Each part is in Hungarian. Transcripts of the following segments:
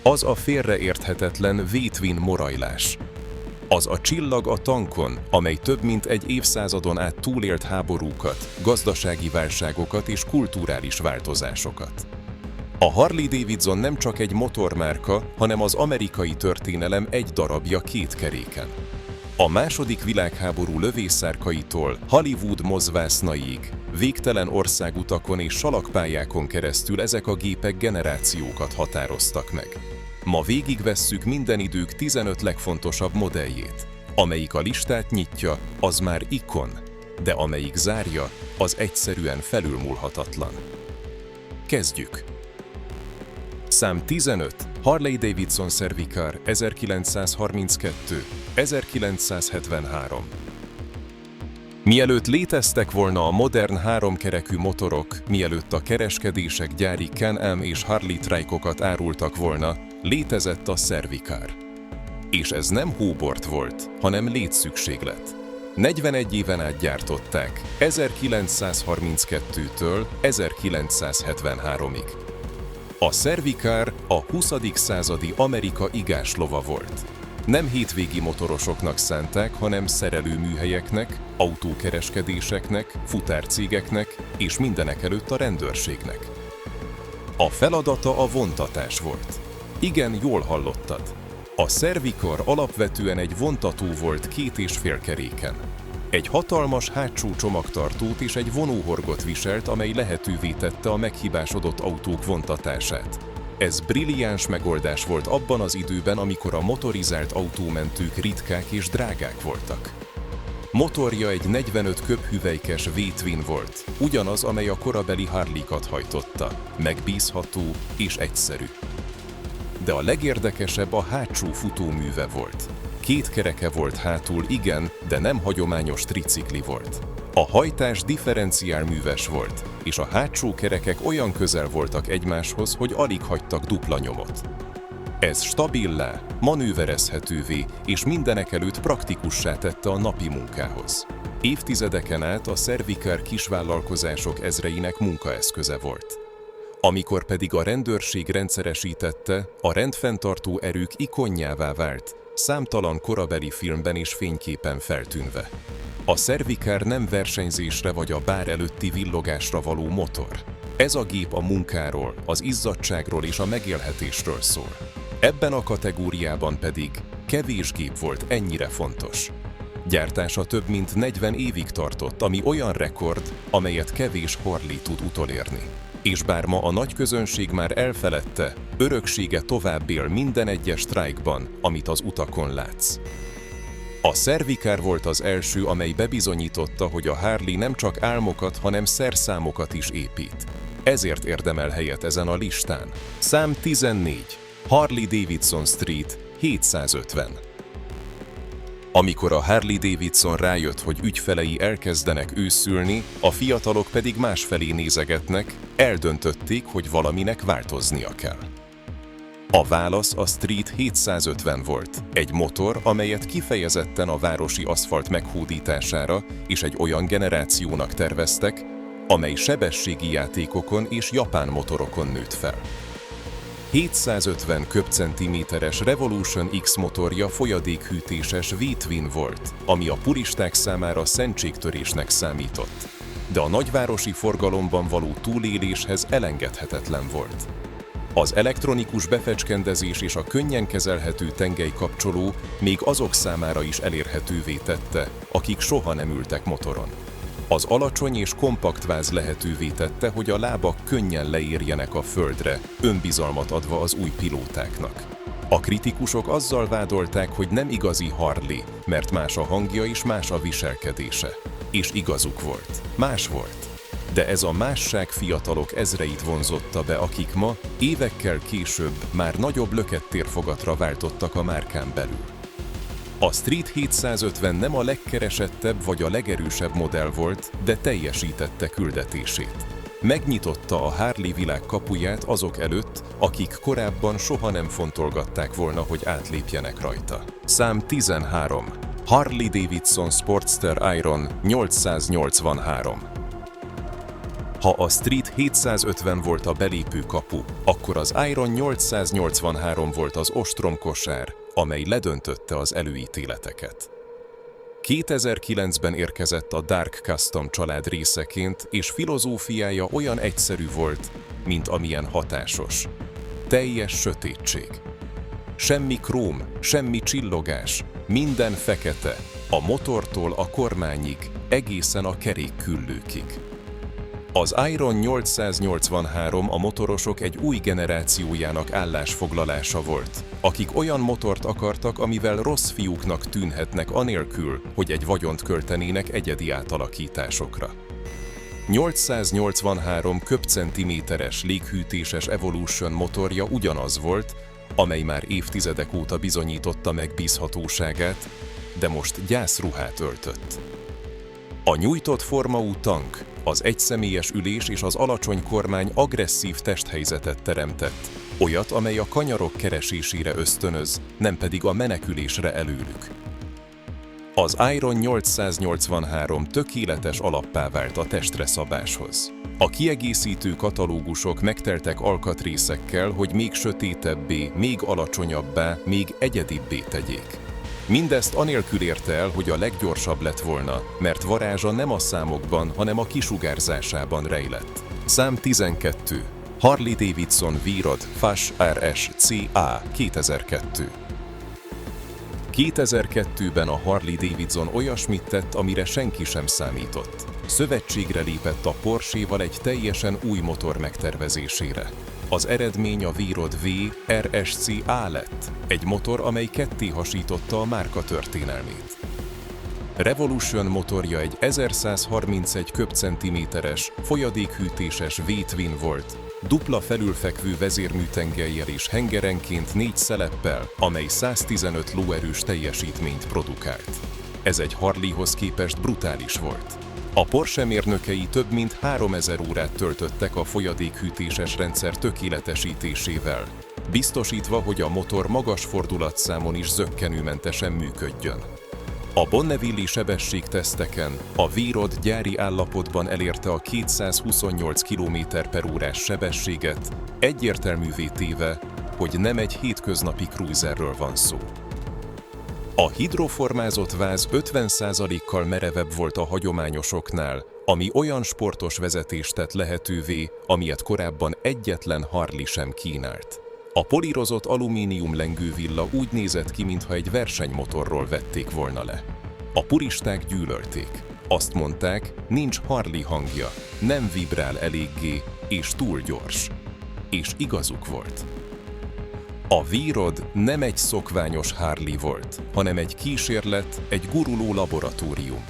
Az a félreérthetetlen V-twin morajlás. Az a csillag a tankon, amely több mint egy évszázadon át túlélt háborúkat, gazdasági válságokat és kulturális változásokat. A Harley-Davidson nem csak egy motormárka, hanem az amerikai történelem egy darabja két keréken. A második világháború lövészárkaitól Hollywood mozvásznaiig, végtelen országutakon és salakpályákon keresztül ezek a gépek generációkat határoztak meg. Ma végigvesszük minden idők 15 legfontosabb modelljét. Amelyik a listát nyitja, az már ikon, de amelyik zárja, az egyszerűen felülmúlhatatlan. Kezdjük! Szám 15. Harley-Davidson Cervicar 1932-1973. Mielőtt léteztek volna a modern háromkerekű motorok, mielőtt a kereskedések gyári Can-Am és Harley trike-okat árultak volna, létezett a Cervicar. És ez nem hóbort volt, hanem létszükséglet. 41 éven át gyártották, 1932-től 1973-ig. A Cervicar a 20. századi Amerika igáslova volt. Nem hétvégi motorosoknak szánták, hanem szerelőműhelyeknek, autókereskedéseknek, futárcégeknek és mindenekelőtt a rendőrségnek. A feladata a vontatás volt. Igen, jól hallottad. A Cervicar alapvetően egy vontató volt 2,5 keréken. Egy hatalmas hátsó csomagtartót és egy vonóhorgot viselt, amely lehetővé tette a meghibásodott autók vontatását. Ez brilliáns megoldás volt abban az időben, amikor a motorizált autómentők ritkák és drágák voltak. Motorja egy 45 köbhüvelykes V-twin volt, ugyanaz, amely a korabeli Harley-kat hajtotta, megbízható és egyszerű. De a legérdekesebb a hátsó futóműve volt. 2 kereke volt hátul, igen, de nem hagyományos tricikli volt. A hajtás differenciálműves volt, és a hátsó kerekek olyan közel voltak egymáshoz, hogy alig hagytak dupla nyomot. Ez stabillá, manőverezhetővé és mindenekelőtt praktikussá tette a napi munkához. Évtizedeken át a Cervicar kisvállalkozások ezreinek munkaeszköze volt. Amikor pedig a rendőrség rendszeresítette, a rendfenntartó erők ikonjává vált, számtalan korabeli filmben és fényképen feltűnve. A Cervicar nem versenyzésre vagy a bár előtti villogásra való motor. Ez a gép a munkáról, az izzadságról és a megélhetésről szól. Ebben a kategóriában pedig kevés gép volt ennyire fontos. Gyártása több mint 40 évig tartott, ami olyan rekord, amelyet kevés Harley tud utolérni. És bár ma a nagy közönség már elfeledte, öröksége tovább él minden egyes strike-ban, amit az utakon látsz. A Cervicar volt az első, amely bebizonyította, hogy a Harley nem csak álmokat, hanem szerszámokat is épít. Ezért érdemel helyet ezen a listán. Szám 14. Harley-Davidson Street 750. Amikor a Harley-Davidson rájött, hogy ügyfelei elkezdenek őszülni, a fiatalok pedig másfelé nézegetnek, eldöntötték, hogy valaminek változnia kell. A válasz a Street 750 volt, egy motor, amelyet kifejezetten a városi aszfalt meghódítására és egy olyan generációnak terveztek, amely sebességi játékokon és japán motorokon nőtt fel. 750 köbcentiméteres Revolution X motorja folyadékhűtéses V-twin volt, ami a puristák számára szentségtörésnek számított, de a nagyvárosi forgalomban való túléléshez elengedhetetlen volt. Az elektronikus befecskendezés és a könnyen kezelhető tengelykapcsoló még azok számára is elérhetővé tette, akik soha nem ültek motoron. Az alacsony és kompakt váz lehetővé tette, hogy a lábak könnyen leérjenek a földre, önbizalmat adva az új pilótáknak. A kritikusok azzal vádolták, hogy nem igazi Harley, mert más a hangja és más a viselkedése. És igazuk volt. Más volt. De ez a másság fiatalok ezreit vonzotta be, akik ma, évekkel később már nagyobb lökettérfogatra váltottak a márkán belül. A Street 750 nem a legkeresettebb vagy a legerősebb modell volt, de teljesítette küldetését. Megnyitotta a Harley világ kapuját azok előtt, akik korábban soha nem fontolgatták volna, hogy átlépjenek rajta. Szám 13. Harley-Davidson Sportster Iron 883. Ha a Street 750 volt a belépő kapu, akkor az Iron 883 volt az ostromkosár, amely ledöntötte az előítéleteket. 2009-ben érkezett a Dark Custom család részeként, és filozófiája olyan egyszerű volt, mint amilyen hatásos. Teljes sötétség. Semmi króm, semmi csillogás, minden fekete, a motortól a kormányig, egészen a kerékküllőkig. Az Iron 883 a motorosok egy új generációjának állásfoglalása volt, akik olyan motort akartak, amivel rossz fiúknak tűnhetnek anélkül, hogy egy vagyont költenének egyedi átalakításokra. 883 köbcentiméteres léghűtéses Evolution motorja ugyanaz volt, amely már évtizedek óta bizonyította megbízhatóságát, de most gyászruhát öltött. A nyújtott formaú tank, az egyszemélyes ülés és az alacsony kormány agresszív testhelyzetet teremtett, olyat, amely a kanyarok keresésére ösztönöz, nem pedig a menekülésre előlük. Az Iron 883 tökéletes alappá vált a testre szabáshoz. A kiegészítő katalógusok megteltek alkatrészekkel, hogy még sötétebbé, még alacsonyabbá, még egyedibbé tegyék. Mindezt anélkül érte el, hogy a leggyorsabb lett volna, mert varázsa nem a számokban, hanem a kisugárzásában rejlett. Szám 12. Harley-Davidson V-Rod FAS RS CA 2002. 2002-ben a Harley-Davidson olyasmit tett, amire senki sem számított. Szövetségre lépett a Porsche-val egy teljesen új motor megtervezésére. Az eredmény a V-Rod V RSCA lett, egy motor, amely ketté hasította a márka történelmét. Revolution motorja egy 1131 köbcentiméteres, folyadékhűtéses V-twin volt, dupla felülfekvő vezérműtengellyel és hengerenként 4 szeleppel, amely 115 lóerős teljesítményt produkált. Ez egy Harleyhoz képest brutális volt. A Porsche mérnökei több mint 3000 órát töltöttek a folyadékhűtéses rendszer tökéletesítésével, biztosítva, hogy a motor magas fordulatszámon is zökkenőmentesen működjön. A Bonneville-i sebességteszteken a V-Rod gyári állapotban elérte a 228 km/h sebességet, egyértelművé téve, hogy nem egy hétköznapi cruiserről van szó. A hidroformázott váz 50%-kal merevebb volt a hagyományosoknál, ami olyan sportos vezetést tett lehetővé, amilyet korábban egyetlen Harley sem kínált. A polírozott alumínium lengővilla úgy nézett ki, mintha egy versenymotorról vették volna le. A puristák gyűlölték. Azt mondták, nincs Harley hangja, nem vibrál eléggé, és túl gyors. És igazuk volt. A V-Rod nem egy szokványos Harley volt, hanem egy kísérlet, egy guruló laboratórium.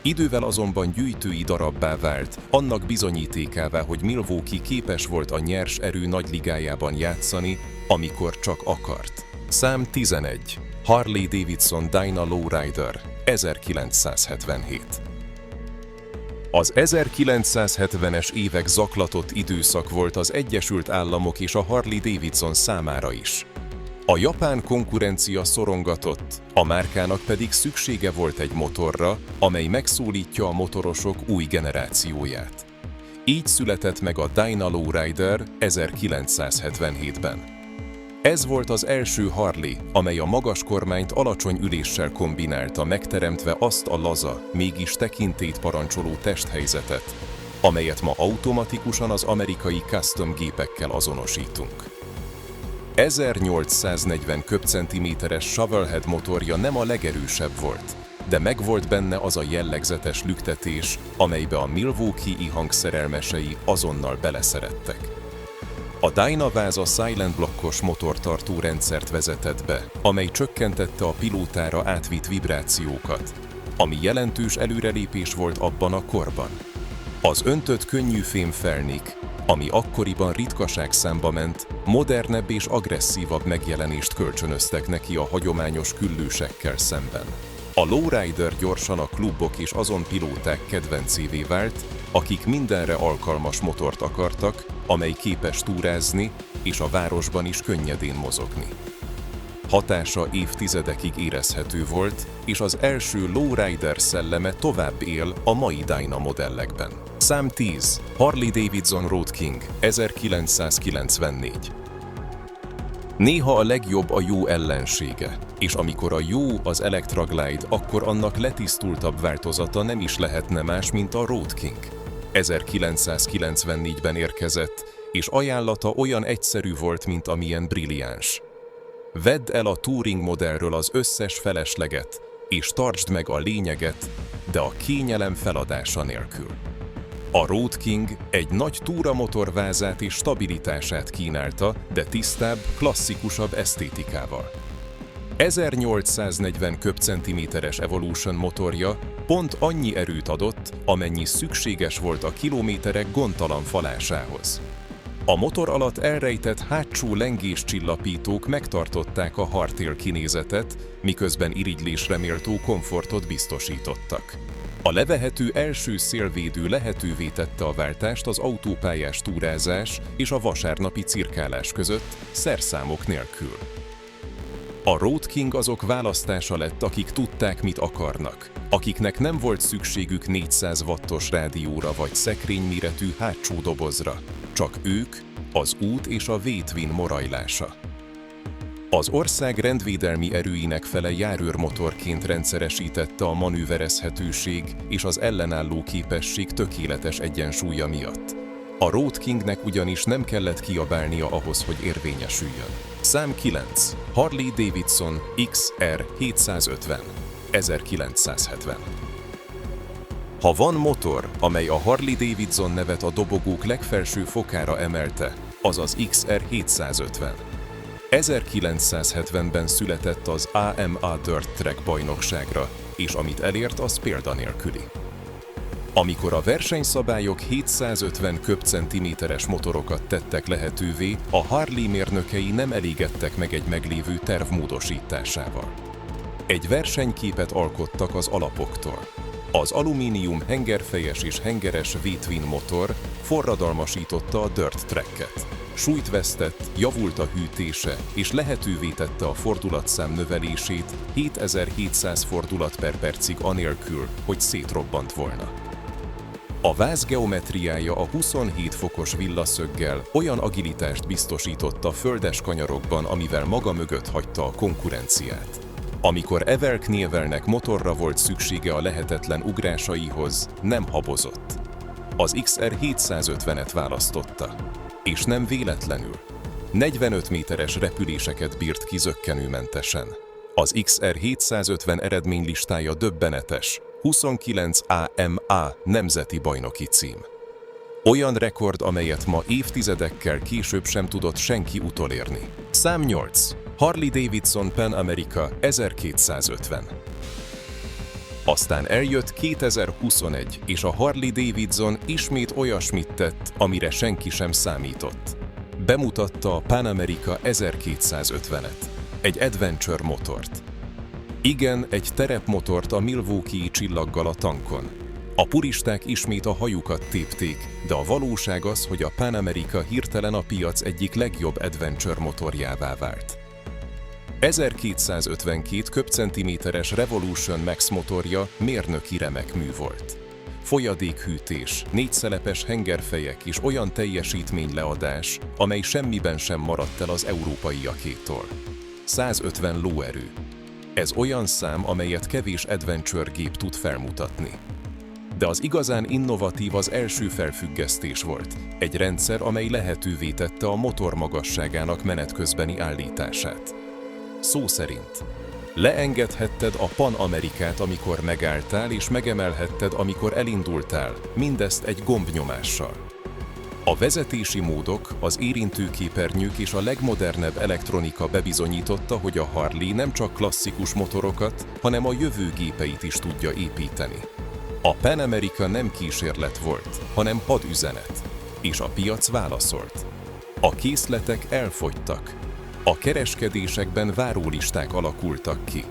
Idővel azonban gyűjtői darabbá vált, annak bizonyítékává, hogy Milwaukee képes volt a nyers erő nagyligájában játszani, amikor csak akart. Szám 11. Harley-Davidson Dyna Lowrider 1977. Az 1970-es évek zaklatott időszak volt az Egyesült Államok és a Harley-Davidson számára is. A japán konkurencia szorongatott, a márkának pedig szüksége volt egy motorra, amely megszólítja a motorosok új generációját. Így született meg a Dyna Lowrider 1977-ben. Ez volt az első Harley, amely a magas kormányt alacsony üléssel kombinálta, megteremtve azt a laza, mégis tekintélyt parancsoló testhelyzetet, amelyet ma automatikusan az amerikai custom gépekkel azonosítunk. 1840 köbcentiméteres shovelhead motorja nem a legerősebb volt, de megvolt benne az a jellegzetes lüktetés, amelybe a Milwaukee-i hangszerelmesei azonnal beleszerettek. A Dyna váz a Silent blokkos motortartó rendszert vezetett be, amely csökkentette a pilótára átvitt vibrációkat, ami jelentős előrelépés volt abban a korban. Az öntött könnyű fémfelnik, ami akkoriban ritkaságszámba ment, modernebb és agresszívabb megjelenést kölcsönöztek neki a hagyományos küllősekkel szemben. A Lowrider gyorsan a klubok és azon pilóták kedvencévé vált, akik mindenre alkalmas motort akartak, amely képes túrázni és a városban is könnyedén mozogni. Hatása évtizedekig érezhető volt, és az első lowrider szelleme tovább él a mai Dyna modellekben. Szám 10. Harley-Davidson Road King, 1994. Néha a legjobb a jó ellensége, és amikor a jó az Electra Glide, akkor annak letisztultabb változata nem is lehetne más, mint a Road King. 1994-ben érkezett, és ajánlata olyan egyszerű volt, mint amilyen brilliáns. Vedd el a Touring modellről az összes felesleget, és tartsd meg a lényeget, de a kényelem feladása nélkül. A Road King egy nagy túramotor vázát és stabilitását kínálta, de tisztább, klasszikusabb esztétikával. 1840 köbcentiméteres Evolution motorja pont annyi erőt adott, amennyi szükséges volt a kilométerek gondtalan falásához. A motor alatt elrejtett hátsó lengéscsillapítók megtartották a hardtail kinézetet, miközben irigylésre méltó komfortot biztosítottak. A levehető első szélvédő lehetővé tette a váltást az autópályás túrázás és a vasárnapi cirkálás között, szerszámok nélkül. A Road King azok választása lett, akik tudták, mit akarnak, akiknek nem volt szükségük 400 wattos rádióra vagy szekrényméretű hátsó dobozra, csak ők, az út és a V-twin morajlása. Az ország rendvédelmi erőinek fele járőrmotorként rendszeresítette a manőverezhetőség és az ellenálló képesség tökéletes egyensúlya miatt. A Road Kingnek ugyanis nem kellett kiabálnia ahhoz, hogy érvényesüljön. Szám 9. Harley-Davidson XR 750, 1970. Ha van motor, amely a Harley-Davidson nevet a dobogók legfelső fokára emelte, az az XR 750. 1970-ben született az AMA Dirt Track bajnokságra, és amit elért, az példanélküli. Amikor a versenyszabályok 750 köbcentiméteres motorokat tettek lehetővé, a Harley mérnökei nem elégedtek meg egy meglévő terv módosításával. Egy versenyképet alkottak az alapoktól. Az alumínium hengerfejes és hengeres V-twin motor forradalmasította a dirt tracket. Súlyt vesztett, javult a hűtése, és lehetővé tette a fordulatszám növelését 7700 fordulat per percig anélkül, hogy szétrobbant volna. A váz geometriája a 27 fokos villaszöggel olyan agilitást biztosított a földes kanyarokban, amivel maga mögött hagyta a konkurenciát. Amikor Evel Knievelnek motorra volt szüksége a lehetetlen ugrásaihoz, nem habozott. Az XR 750-et választotta. És nem véletlenül. 45 méteres repüléseket bírt ki zökkenőmentesen. Az XR 750 eredménylistája döbbenetes, 29 AMA nemzeti bajnoki cím. Olyan rekord, amelyet ma évtizedekkel később sem tudott senki utolérni. Szám 8. Harley-Davidson Pan America 1250. Aztán eljött 2021, és a Harley-Davidson ismét olyasmit tett, amire senki sem számított. Bemutatta a Pan America 1250-et, egy adventure motort. Igen, egy terepmotort a Milwaukee-i csillaggal a tankon. A puristák ismét a hajukat tépték, de a valóság az, hogy a Pan America hirtelen a piac egyik legjobb adventure motorjává vált. 1252 köbcentiméteres Revolution Max motorja mérnöki remekmű volt. Folyadékhűtés, 4 szelepes hengerfejek és olyan teljesítményleadás, amely semmiben sem maradt el az európaiakétól. 150 lóerő. Ez olyan szám, amelyet kevés adventure gép tud felmutatni. De az igazán innovatív az első felfüggesztés volt, egy rendszer, amely lehetővé tette a motor magasságának menet közbeni állítását. Szó szerint. Leengedhetted a Pan Amerikát, amikor megálltál, és megemelhetted, amikor elindultál, mindezt egy gombnyomással. A vezetési módok, az érintőképernyők és a legmodernebb elektronika bebizonyította, hogy a Harley nem csak klasszikus motorokat, hanem a jövő gépeit is tudja építeni. A Pan America nem kísérlet volt, hanem hadüzenet, és a piac válaszolt. A készletek elfogytak. A kereskedésekben várólisták alakultak ki.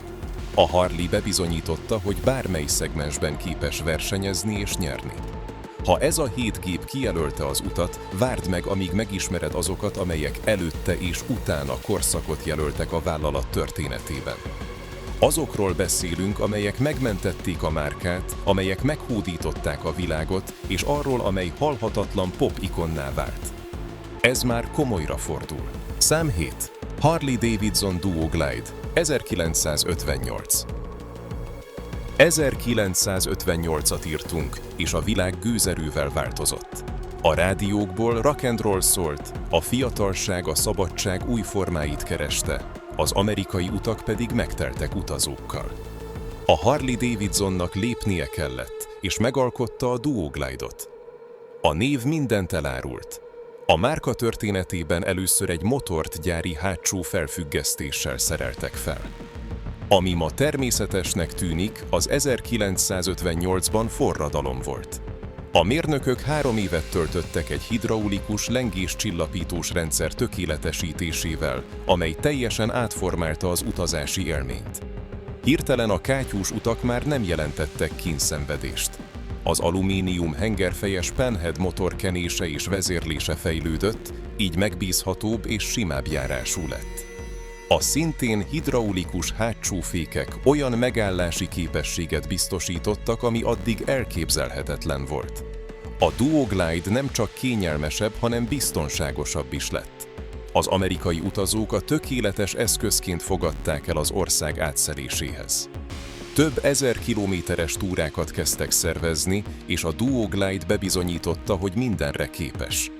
A Harley bebizonyította, hogy bármely szegmensben képes versenyezni és nyerni. Ha ez a 7 gép kijelölte az utat, várd meg, amíg megismered azokat, amelyek előtte és utána korszakot jelöltek a vállalat történetében. Azokról beszélünk, amelyek megmentették a márkát, amelyek meghódították a világot, és arról, amely halhatatlan pop-ikonná vált. Ez már komolyra fordul. Szám 7. Harley-Davidson Duoglide, 1958. 1958-at írtunk, és a világ gőzerővel változott. A rádiókból rock and roll szólt, a fiatalság a szabadság új formáit kereste, az amerikai utak pedig megteltek utazókkal. A Harley-Davidsonnak lépnie kellett, és megalkotta a Duoglide-ot. A név mindent elárult. A márka történetében először egy motort gyári hátsó felfüggesztéssel szereltek fel. Ami ma természetesnek tűnik, az 1958-ban forradalom volt. A mérnökök 3 évet töltöttek egy hidraulikus lengéscsillapítós rendszer tökéletesítésével, amely teljesen átformálta az utazási élményt. Hirtelen a kátyús utak már nem jelentettek kínszenvedést. Az alumínium hengerfejes penhead motor kenése és vezérlése fejlődött, így megbízhatóbb és simább járású lett. A szintén hidraulikus hátsó fékek olyan megállási képességet biztosítottak, ami addig elképzelhetetlen volt. A Duoglide nem csak kényelmesebb, hanem biztonságosabb is lett. Az amerikai utazók a tökéletes eszközként fogadták el az ország átszeléséhez. Több ezer kilométeres túrákat kezdtek szervezni, és a Duoglide bebizonyította, hogy mindenre képes.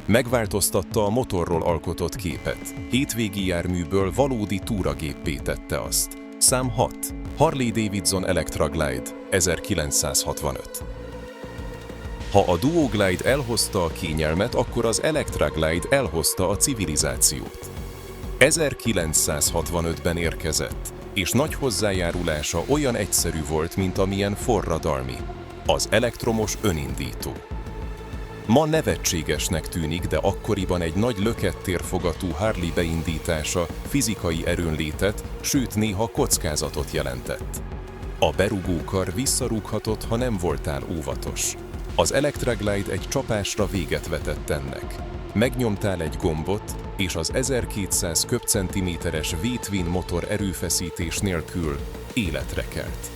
Megváltoztatta a motorról alkotott képet, hétvégi járműből valódi túragéppé tette azt. Szám 6. Harley-Davidson Electra Glide, 1965. Ha a Duoglide elhozta a kényelmet, akkor az Electra Glide elhozta a civilizációt. 1965-ben érkezett, és nagy hozzájárulása olyan egyszerű volt, mint amilyen forradalmi. Az elektromos önindító. Ma nevetségesnek tűnik, de akkoriban egy nagy lökettérfogatú Harley beindítása fizikai erőnlétet, sőt néha kockázatot jelentett. A berugókar visszarúghatott, ha nem voltál óvatos. Az Electra Glide egy csapásra véget vetett ennek. Megnyomtál egy gombot, és az 1200 köbcentiméteres V-twin motor erőfeszítés nélkül életre kelt.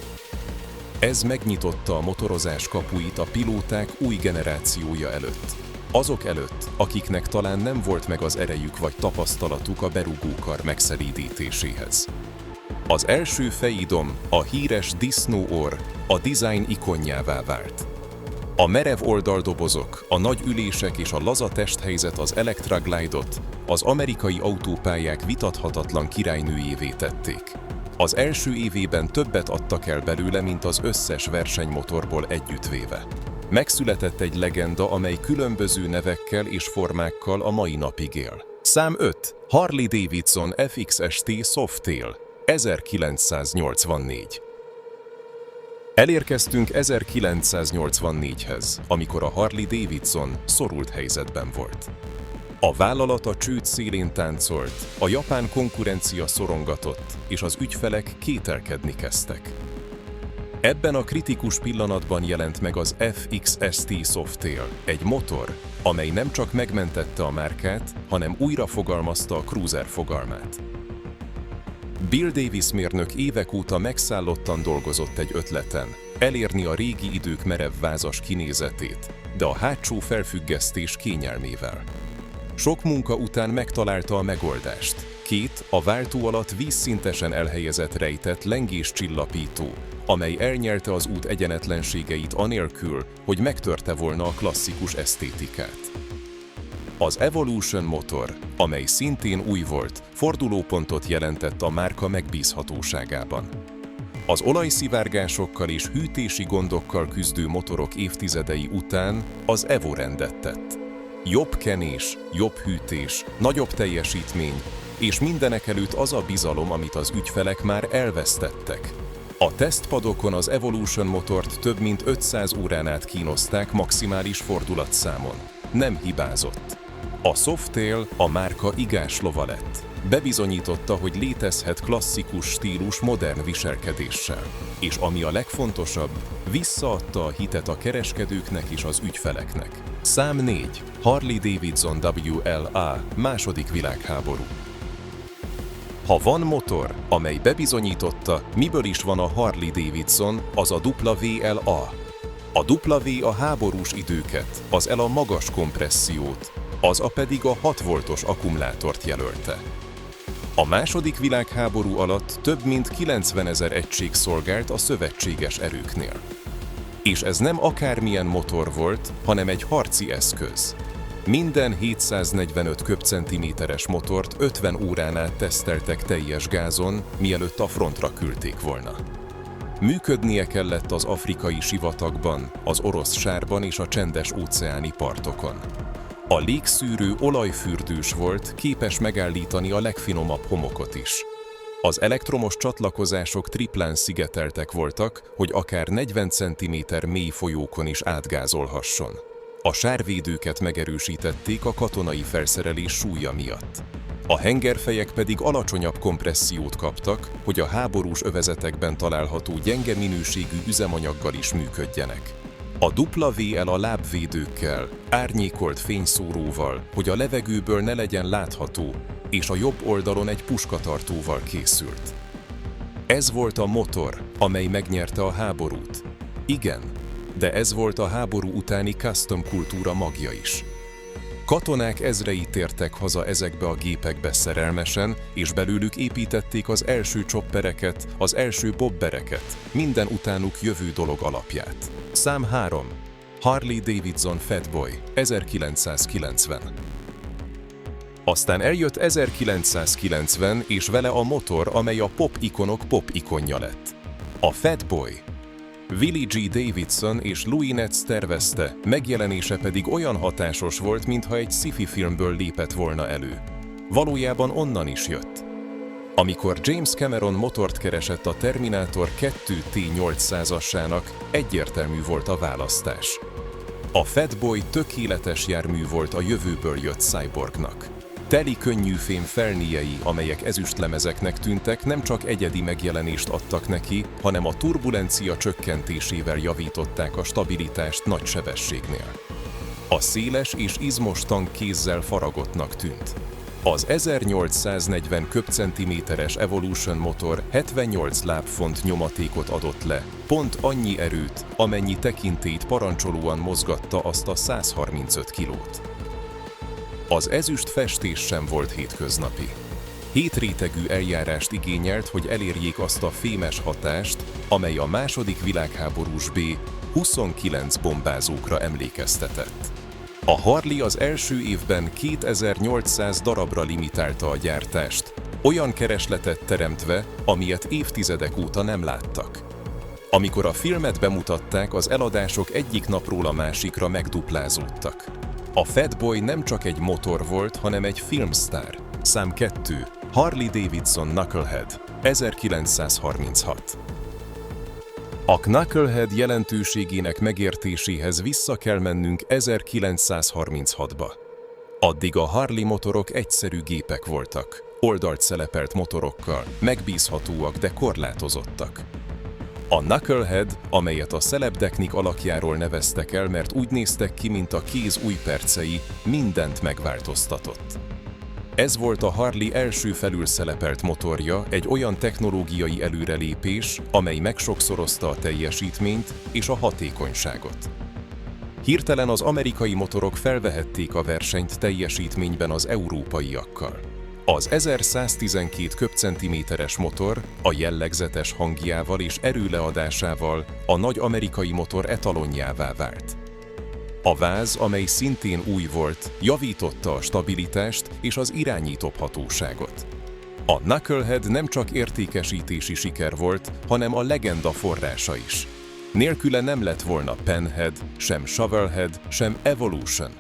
Ez megnyitotta a motorozás kapuit a pilóták új generációja előtt. Azok előtt, akiknek talán nem volt meg az erejük vagy tapasztalatuk a berugókar megszelídítéséhez. Az első fejidom, a híres disznóorr, a design ikonjává vált. A merev oldaldobozok, a nagy ülések és a laza testhelyzet az Electra Glide-ot az amerikai autópályák vitathatatlan királynőjévé tették. Az első évében többet adtak el belőle, mint az összes versenymotorból együttvéve. Megszületett egy legenda, amely különböző nevekkel és formákkal a mai napig él. Szám 5. Harley-Davidson FXST Softail, 1984. Elérkeztünk 1984-hez, amikor a Harley-Davidson szorult helyzetben volt. A vállalat a csőd szélén táncolt, a japán konkurencia szorongatott, és az ügyfelek kételkedni kezdtek. Ebben a kritikus pillanatban jelent meg az FXST Softail, egy motor, amely nem csak megmentette a márkát, hanem újra fogalmazta a cruiser fogalmát. Bill Davis mérnök évek óta megszállottan dolgozott egy ötleten, elérni a régi idők merev vázas kinézetét, de a hátsó felfüggesztés kényelmével. Sok munka után megtalálta a megoldást. 2 a váltó alatt vízszintesen elhelyezett rejtett lengéscsillapító, amely elnyelte az út egyenetlenségeit anélkül, hogy megtörte volna a klasszikus esztétikát. Az Evolution motor, amely szintén új volt, fordulópontot jelentett a márka megbízhatóságában. Az olajszivárgásokkal és hűtési gondokkal küzdő motorok évtizedei után az Evo rendet tett. Jobb kenés, jobb hűtés, nagyobb teljesítmény, és mindenekelőtt az a bizalom, amit az ügyfelek már elvesztettek. A tesztpadokon az Evolution motort több mint 500 órán át kínozták maximális fordulatszámon. Nem hibázott. A Softail a márka igáslova lett. Bebizonyította, hogy létezhet klasszikus stílus modern viselkedéssel. És ami a legfontosabb, visszaadta a hitet a kereskedőknek és az ügyfeleknek. Szám 4. Harley-Davidson WLA, második világháború. Ha van motor, amely bebizonyította, miből is van a Harley-Davidson, az a WLA. A W a háborús időket, az L a magas kompressziót, az A pedig a 6 voltos akkumulátort jelölte. A második világháború alatt több mint 90 000 egység szolgált a szövetséges erőknél. És ez nem akármilyen motor volt, hanem egy harci eszköz. Minden 745 köbcentiméteres motort 50 órán át teszteltek teljes gázon, mielőtt a frontra küldték volna. Működnie kellett az afrikai sivatagban, az orosz sárban és a csendes-óceáni partokon. A légszűrő olajfürdős volt, képes megállítani a legfinomabb homokot is. Az elektromos csatlakozások triplán szigeteltek voltak, hogy akár 40 cm mély folyókon is átgázolhasson. A sárvédőket megerősítették a katonai felszerelés súlya miatt. A hengerfejek pedig alacsonyabb kompressziót kaptak, hogy a háborús övezetekben található gyenge minőségű üzemanyaggal is működjenek. A WL a lábvédőkkel, árnyékolt fényszóróval, hogy a levegőből ne legyen látható, és a jobb oldalon egy puskatartóval készült. Ez volt a motor, amely megnyerte a háborút. Igen, de ez volt a háború utáni custom kultúra magja is. Katonák ezrei tértek haza ezekbe a gépekbe szerelmesen, és belőlük építették az első choppereket, az első bobbereket, minden utánuk jövő dolog alapját. Szám 3. Harley-Davidson Fatboy, 1990. Aztán eljött 1990, és vele a motor, amely a pop ikonok pop ikonja lett. A Fatboy. Willie G. Davidson és Louis Netz tervezte, megjelenése pedig olyan hatásos volt, mintha egy sci-fi filmből lépett volna elő. Valójában onnan is jött. Amikor James Cameron motort keresett a Terminator 2 T-800-asának, egyértelmű volt a választás. A Fatboy tökéletes jármű volt a jövőből jött cyborgnak. Teli könnyűfém felniei, amelyek ezüstlemezeknek tűntek, nem csak egyedi megjelenést adtak neki, hanem a turbulencia csökkentésével javították a stabilitást nagy sebességnél. A széles és izmos tank kézzel faragottnak tűnt. Az 1840 köbcentiméteres Evolution motor 78 lábfont nyomatékot adott le, pont annyi erőt, amennyi tekintélyt parancsolóan mozgatta azt a 135 kilót. Az ezüst festés sem volt hétköznapi. 7 rétegű eljárást igényelt, hogy elérjék azt a fémes hatást, amely a második világháborús B-29 bombázókra emlékeztetett. A Harley az első évben 2800 darabra limitálta a gyártást, olyan keresletet teremtve, amilyet évtizedek óta nem láttak. Amikor a filmet bemutatták, az eladások egyik napról a másikra megduplázódtak. A Fatboy nem csak egy motor volt, hanem egy filmsztár. Szám 2. Harley-Davidson Knucklehead, 1936. A Knucklehead jelentőségének megértéséhez vissza kell mennünk 1936-ba. Addig a Harley motorok egyszerű gépek voltak, oldalt szelepelt motorokkal, megbízhatóak, de korlátozottak. A Knucklehead, amelyet a szelepdeknik alakjáról neveztek el, mert úgy néztek ki, mint a kéz új percei, mindent megváltoztatott. Ez volt a Harley első felülszelepelt motorja, egy olyan technológiai előrelépés, amely megsokszorozta a teljesítményt és a hatékonyságot. Hirtelen az amerikai motorok felvehették a versenyt teljesítményben az európaiakkal. Az 1112 köbcentiméteres motor a jellegzetes hangjával és erőleadásával a nagy amerikai motor etalonjává vált. A váz, amely szintén új volt, javította a stabilitást és az irányíthatóságot. A Knucklehead nem csak értékesítési siker volt, hanem a legenda forrása is. Nélküle nem lett volna Penhead, sem Shovelhead, sem Evolution.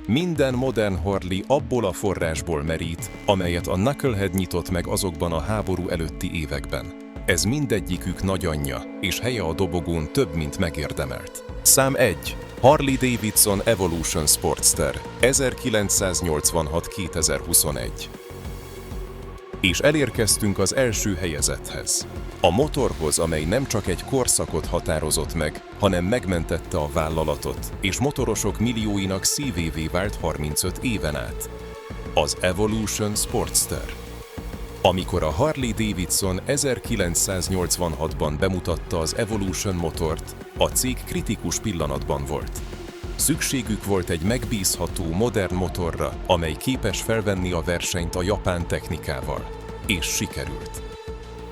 Minden modern Harley abból a forrásból merít, amelyet a Knucklehead nyitott meg azokban a háború előtti években. Ez mindegyikük nagyanyja, és helye a dobogón több, mint megérdemelt. Szám 1. Harley-Davidson Evolution Sportster 1986-2021. És elérkeztünk az első helyezetthez. A motorhoz, amely nem csak egy korszakot határozott meg, hanem megmentette a vállalatot, és motorosok millióinak szívévé vált 35 éven át. Az Evolution Sportster. Amikor a Harley-Davidson 1986-ban bemutatta az Evolution motort, a cég kritikus pillanatban volt. Szükségük volt egy megbízható, modern motorra, amely képes felvenni a versenyt a japán technikával. És sikerült.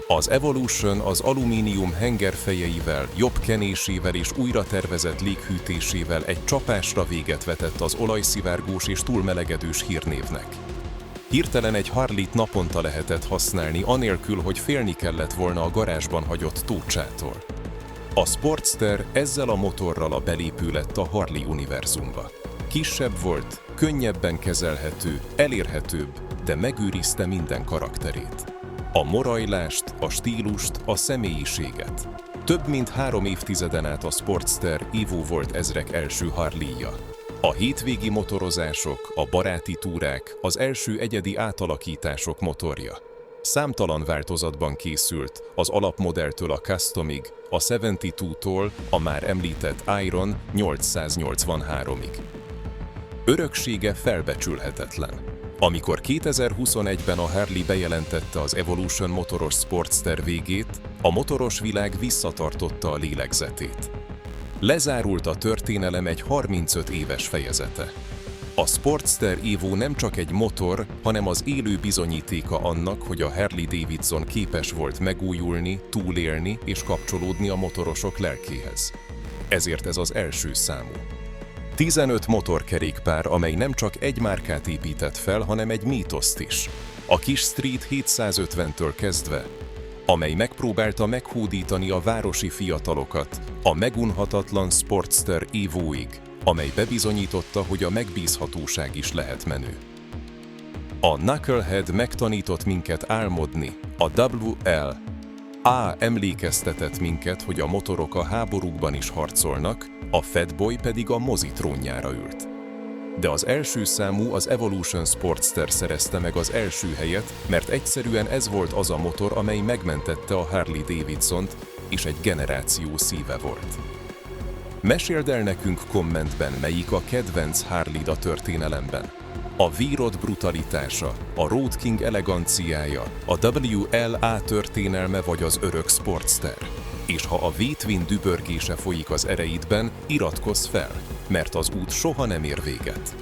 Az Evolution az alumínium hengerfejeivel, jobb kenésével és újra tervezett léghűtésével egy csapásra véget vetett az olajszivárgós és túlmelegedős hírnévnek. Hirtelen egy Harley-t naponta lehetett használni, anélkül, hogy félni kellett volna a garázsban hagyott tócsától. A Sportster ezzel a motorral a belépő lett a Harley univerzumba. Kisebb volt, könnyebben kezelhető, elérhetőbb, de megőrizte minden karakterét. A morajlást, a stílust, a személyiséget. Több mint 3 évtizeden át a Sportster Evo volt ezrek első Harley-ja. A hétvégi motorozások, a baráti túrák, az első egyedi átalakítások motorja. Számtalan változatban készült, az alapmodelltől a Customig, a 72-tól a már említett Iron 883-ig. Öröksége felbecsülhetetlen. Amikor 2021-ben a Harley bejelentette az Evolution motoros Sportster végét, a motoros világ visszatartotta a lélegzetét. Lezárult a történelem egy 35 éves fejezete. A Sportster Evo nem csak egy motor, hanem az élő bizonyítéka annak, hogy a Harley-Davidson képes volt megújulni, túlélni és kapcsolódni a motorosok lelkéhez. Ezért ez az első számú. 15 motorkerékpár, amely nem csak egy márkát épített fel, hanem egy mítoszt is. A kis Street 750-től kezdve, amely megpróbálta meghódítani a városi fiatalokat, a megunhatatlan Sportster Evo-ig, amely bebizonyította, hogy a megbízhatóság is lehet menő. A Knucklehead megtanított minket álmodni, a WL.A emlékeztetett minket, hogy a motorok a háborúkban is harcolnak, a Fatboy pedig a mozi trónjára ült. De az első számú, az Evolution Sportster szerezte meg az első helyet, mert egyszerűen ez volt az a motor, amely megmentette a Harley-Davidsont, és egy generáció szíve volt. Meséld el nekünk kommentben, melyik a kedvenc Harley-d a történelemben. A V-Rod brutalitása, a Road King eleganciája, a WLA történelme vagy az örök Sportster. És ha a V-Twin dübörgése folyik az ereidben, iratkozz fel, mert az út soha nem ér véget.